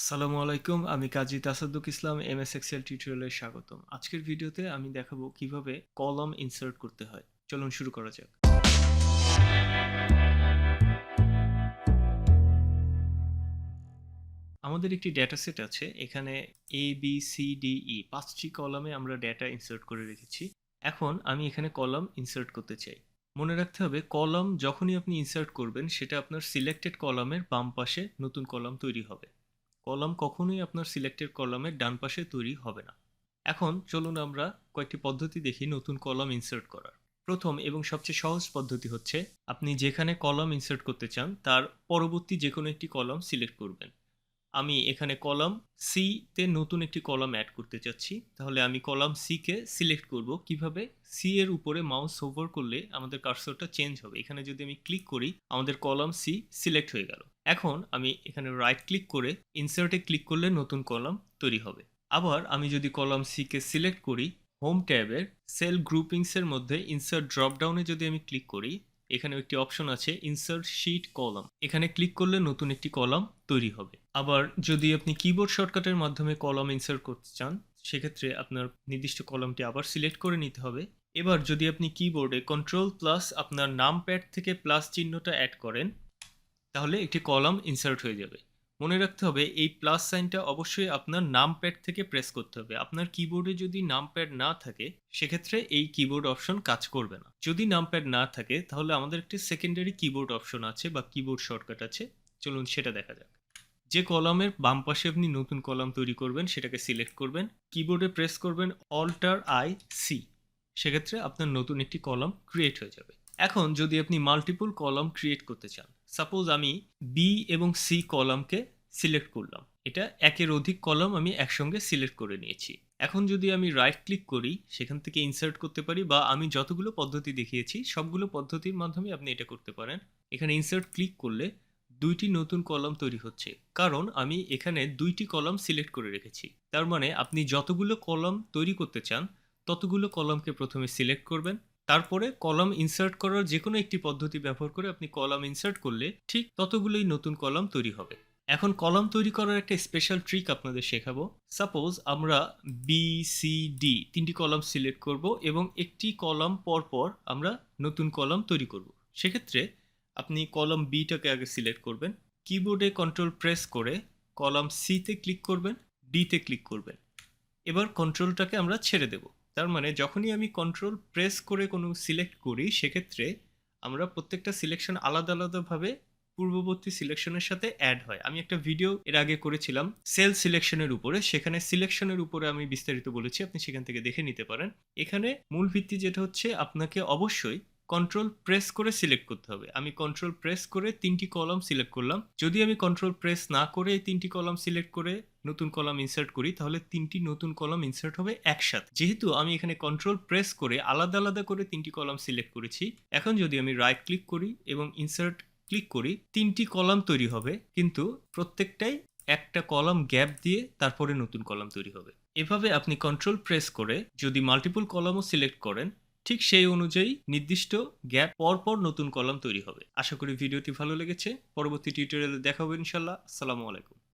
আসসালামু আলাইকুম, আমি কাজী তাসাদ্দুক ইসলাম এমএস এক্সেল টিউটোরিয়ালে স্বাগতম। আজকের ভিডিওতে আমি দেখাবো কিভাবে কলাম ইনসার্ট করতে হয়। চলুন শুরু করা যাক। আমাদের একটি ডেটা সেট আছে, এখানে A B C D E পাঁচটি কলামে আমরা ডেটা ইনসার্ট করে রেখেছি। এখন আমি এখানে কলাম ইনসার্ট করতে চাই। মনে রাখতে হবে, কলাম যখনই আপনি ইনসার্ট করবেন সেটা আপনার সিলেক্টেড কলামের বাম পাশে নতুন কলাম তৈরি হবে। কলাম কখনোই আপনার সিলেক্টেড কলামের ডান পাশে তৈরি হবে না। এখন চলুন আমরা কয়েকটি পদ্ধতি দেখি নতুন কলাম ইনসার্ট করার। প্রথম এবং সবচেয়ে সহজ পদ্ধতি হচ্ছে, আপনি যেখানে কলাম ইনসার্ট করতে চান তার পরবর্তী যে কোনো একটি কলাম সিলেক্ট করবেন। আমি এখানে কলাম সি তে নতুন একটি কলাম অ্যাড করতে চাচ্ছি, তাহলে আমি কলাম সি কে সিলেক্ট করব। কিভাবে? সি এর উপরে মাউস হোভার করলে আমাদের কার্সরটা চেঞ্জ হবে। এখানে যদি আমি ক্লিক করি, আমাদের কলাম সি সিলেক্ট হয়ে গেল। এখন আমি এখানে রাইট ক্লিক করে ইনসার্টে ক্লিক করলে নতুন কলাম তৈরি হবে। আবার আমি যদি কলাম সি কে সিলেক্ট করি, হোম ট্যাবের সেল গ্রুপিংসের মধ্যে ইনসার্ট ড্রপডাউনে যদি আমি ক্লিক করি, এখানে একটি অপশন আছে ইনসার্ট শীট কলাম। এখানে ক্লিক করলে নতুন একটি কলাম তৈরি হবে। আবার যদি আপনি কিবোর্ড শর্টকাটের মাধ্যমে কলাম ইনসার্ট করতে চান, সেক্ষেত্রে আপনার নির্দিষ্ট কলামটি আবার সিলেক্ট করে নিতে হবে। এবার যদি আপনি কিবোর্ডে কন্ট্রোল প্লাস আপনার নাম প্যাড থেকে প্লাস চিহ্নটা অ্যাড করেন, তাহলে একটি কলাম ইনসার্ট হয়ে যাবে। মনে রাখতে হবে, এই প্লাস সাইনটা অবশ্যই আপনার নাম প্যাড থেকে প্রেস করতে হবে। আপনার কিবোর্ডে যদি নাম প্যাড না থাকে, সেক্ষেত্রে এই কিবোর্ড অপশন কাজ করবে না। যদি নাম প্যাড না থাকে, তাহলে আমাদের একটি সেকেন্ডারি কিবোর্ড অপশন আছে বা কিবোর্ড শর্টকাট আছে। চলুন সেটা দেখা যাক। যে কলামের বাম পাশে আপনি নতুন কলাম তৈরি করবেন সেটাকে সিলেক্ট করবেন, কিবোর্ডে প্রেস করবেন অল্টার আই সি, সেক্ষেত্রে আপনার নতুন একটি কলাম ক্রিয়েট হয়ে যাবে। এখন যদি আপনি মাল্টিপল কলাম ক্রিয়েট করতে চান, সাপোজ আমি বি এবং সি কলামকে সিলেক্ট করলাম, এটা একের অধিক কলাম আমি একসঙ্গে সিলেক্ট করে নিয়েছি। এখন যদি আমি রাইট ক্লিক করি, সেখান থেকে ইনসার্ট করতে পারি, বা আমি যতগুলো পদ্ধতি দেখিয়েছি সবগুলো পদ্ধতির মাধ্যমে আপনি এটা করতে পারেন। এখানে ইনসার্ট ক্লিক করলে দুইটি নতুন কলাম তৈরি হচ্ছে, কারণ আমি এখানে দুইটি কলাম সিলেক্ট করে রেখেছি। তার মানে আপনি যতগুলো কলাম তৈরি করতে চান ততগুলো কলামকে প্রথমে সিলেক্ট করবেন, তারপরে কলাম ইনসার্ট করার যে কোনো একটি পদ্ধতি ব্যবহার করে আপনি কলাম ইনসার্ট করলে ঠিক ততগুলোই নতুন কলাম তৈরি হবে। এখন কলাম তৈরি করার একটা স্পেশাল ট্রিক আপনাদের শেখাবো। সাপোজ আমরা বি সি ডি তিনটি কলাম সিলেক্ট করব এবং একটি কলাম পর পর আমরা নতুন কলাম তৈরি করব। সেক্ষেত্রে আপনি কলাম বিটাকে আগে সিলেক্ট করবেন, কিবোর্ডে কন্ট্রোল প্রেস করে কলাম সিতে ক্লিক করবেন, ডিতে ক্লিক করবেন। এবার কন্ট্রোলটাকে আমরা ছেড়ে দেব। তার মানে যখনই আমি কন্ট্রোল প্রেস করে কোনো সিলেক্ট করি, সেক্ষেত্রে আমরা প্রত্যেকটা সিলেকশন আলাদা আলাদাভাবে পূর্ববর্তী সিলেকশনের সাথে অ্যাড হয়। আমি একটা ভিডিও এর আগে করেছিলাম সেল সিলেকশনের উপরে, সেখানে সিলেকশনের উপরে আমি বিস্তারিত বলেছি, আপনি সেখান থেকে দেখে নিতে পারেন। এখানে মূল ভিত্তি যেটা হচ্ছে, আপনাকে অবশ্যই কন্ট্রোল প্রেস করে সিলেক্ট করতে হবে। আমি কন্ট্রোল প্রেস করে তিনটি কলাম সিলেক্ট করলাম। যদি আমি কন্ট্রোল প্রেস না করে এই তিনটি কলাম সিলেক্ট করে নতুন কলাম ইনসার্ট করি, তাহলে তিনটি নতুন কলাম ইনসার্ট হবে একসাথে। যেহেতু আমি এখানে কন্ট্রোল প্রেস করে আলাদা আলাদা করে তিনটি কলাম সিলেক্ট করেছি, এখন যদি আমি রাইট ক্লিক করি এবং ইনসার্ট ক্লিক করি, তিনটি কলাম তৈরি হবে, কিন্তু প্রত্যেকটাই একটা কলাম গ্যাপ দিয়ে তারপরে নতুন কলাম তৈরি হবে। এভাবে আপনি কন্ট্রোল প্রেস করে যদি মাল্টিপল কলামও সিলেক্ট করেন, ঠিক সেই অনুযায়ী নির্দিষ্ট গ্যাপ পর পর নতুন কলাম তৈরি হবে। আশা করি ভিডিওটি ভালো লেগেছে। পরবর্তী টিউটোরিয়ালে দেখা হবে ইনশাল্লাহ। আসসালামু আলাইকুম।